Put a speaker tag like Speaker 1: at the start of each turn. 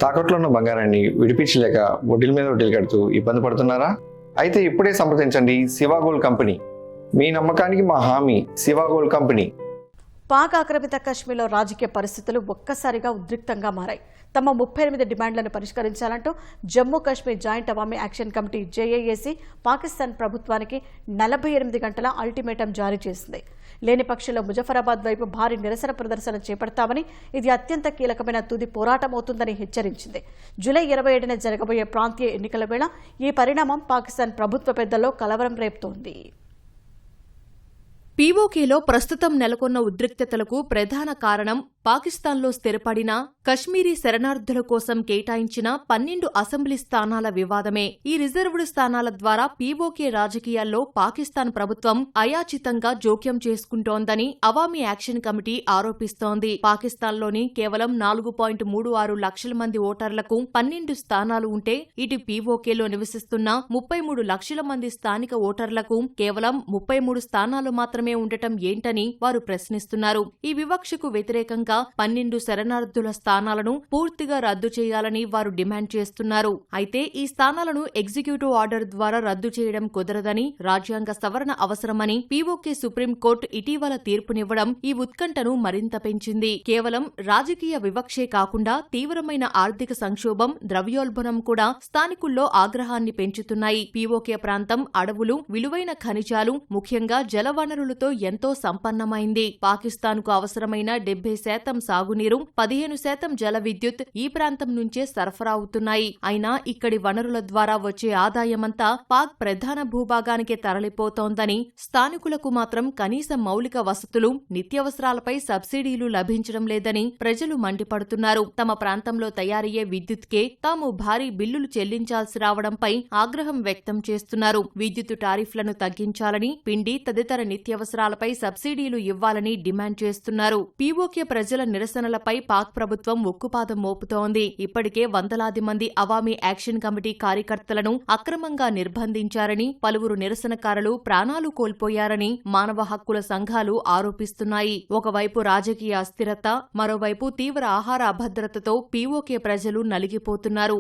Speaker 1: తాకట్లో ఉన్న బంగారాన్ని విడిపించలేక వడ్డీల మీద వడ్డీలు కడుతూ ఇబ్బంది పడుతున్నారా? అయితే ఇప్పుడే సంప్రదించండి శివ గోల్డ్ కంపెనీ. మీ నమ్మకానికి మా హామీ శివ గోల్డ్ కంపెనీ.
Speaker 2: పాక్ ఆక్రమిత కశ్మీర్లో రాజకీయ పరిస్థితులు ఒక్కసారిగా ఉద్రిక్తంగా మారాయి. తమ 38 డిమాండ్లను పరిష్కరించాలంటూ Jammu Kashmir joint Awami action committee JAAC Pakistan ప్రభుత్వానికి 48 గంటల అల్టిమేటం జారీ చేసింది. లేని పక్షంలో ముజఫరాబాద్ వైపు భారీ నిరసన ప్రదర్శన చేపడతామని, ఇది అత్యంత కీలకమైన తుది పోరాటమవుతుందని హెచ్చరించింది. జూలై 27న జరగబోయే ప్రాంతీయ ఎన్నికల వేళ ఈ పరిణామం పాకిస్తాన్ ప్రభుత్వ పెద్దల్లో కలవరం రేపుతోంది.
Speaker 3: పీఓకేలో ప్రస్తుతం నెలకొన్న ఉద్రిక్తతలకు ప్రధాన కారణం పాకిస్తాన్లో స్థిరపడిన కశ్మీరీ శరణార్థుల కోసం కేటాయించిన 12 అసెంబ్లీ స్థానాల వివాదమే. ఈ రిజర్వ్డ్ స్థానాల ద్వారా పీఓకే రాజకీయాల్లో పాకిస్తాన్ ప్రభుత్వం అయాచితంగా జోక్యం చేసుకుంటోందని అవామీ యాక్షన్ కమిటీ ఆరోపిస్తోంది. పాకిస్తాన్లోని కేవలం 4.36 లక్షల మంది ఓటర్లకు 12 స్థానాలు ఉంటే, ఇటు పీఓకేలో నివసిస్తున్న 33 లక్షల మంది స్థానిక ఓటర్లకు కేవలం 33 స్థానాలు మాత్రమే ఉండటం ఏంటని వారు ప్రశ్నిస్తున్నారు. ఈ వివక్షకు వ్యతిరేకంగా 12 శరణార్థుల స్థానాలను పూర్తిగా రద్దు చేయాలని వారు డిమాండ్ చేస్తున్నారు. అయితే ఈ స్థానాలను ఎగ్జిక్యూటివ్ ఆర్డర్ ద్వారా రద్దు చేయడం కుదరదని, రాజ్యాంగ సవరణ అవసరమని పీఓకే సుప్రీంకోర్టు ఇటీవల తీర్పునివ్వడం ఈ ఉత్కంఠను మరింత పెంచింది. కేవలం రాజకీయ వివక్షే కాకుండా తీవ్రమైన ఆర్థిక సంక్షోభం, ద్రవ్యోల్బణం కూడా స్థానికుల్లో ఆగ్రహాన్ని పెంచుతున్నాయి. పీఓకే ప్రాంతం అడవులు, విలువైన ఖనిజాలు, ముఖ్యంగా జలవనరులతో ఎంతో సంపన్నమైంది. పాకిస్తాన్కు అవసరమైన 70% సాగునీరు, 15% జల విద్యుత్ ఈ ప్రాంతం నుంచే సరఫరా అవుతున్నాయి. అయినా ఇక్కడి వనరుల ద్వారా వచ్చే ఆదాయమంతా పాక్ ప్రధాన భూభాగానికే తరలిపోతోందని, స్థానికులకు మాత్రం కనీస మౌలిక వసతులు, నిత్యావసరాలపై సబ్సిడీలు లభించడం లేదని ప్రజలు మండిపడుతున్నారు. తమ ప్రాంతంలో తయారయ్యే విద్యుత్కే తాము భారీ బిల్లులు చెల్లించాల్సి రావడంపై ఆగ్రహం వ్యక్తం చేస్తున్నారు. విద్యుత్ టారిఫ్లను తగ్గించాలని, పిండి తదితర నిత్యావసరాలపై సబ్సిడీలు ఇవ్వాలని డిమాండ్ చేస్తున్నారు. పీఓకే ప్రజల నిరసనలపై పాక్ ప్రభుత్వం ఉక్కుపాదం మోపుతోంది. ఇప్పటికే వందలాది మంది అవామీ యాక్షన్ కమిటీ కార్యకర్తలను అక్రమంగా నిర్బంధించారని, పలువురు నిరసనకారులు ప్రాణాలు కోల్పోయారని మానవ హక్కుల సంఘాలు ఆరోపిస్తున్నాయి. ఒకవైపు రాజకీయ అస్థిరత, మరోవైపు తీవ్ర ఆహార అభద్రతతో పీఓకే ప్రజలు నలిగిపోతున్నారు.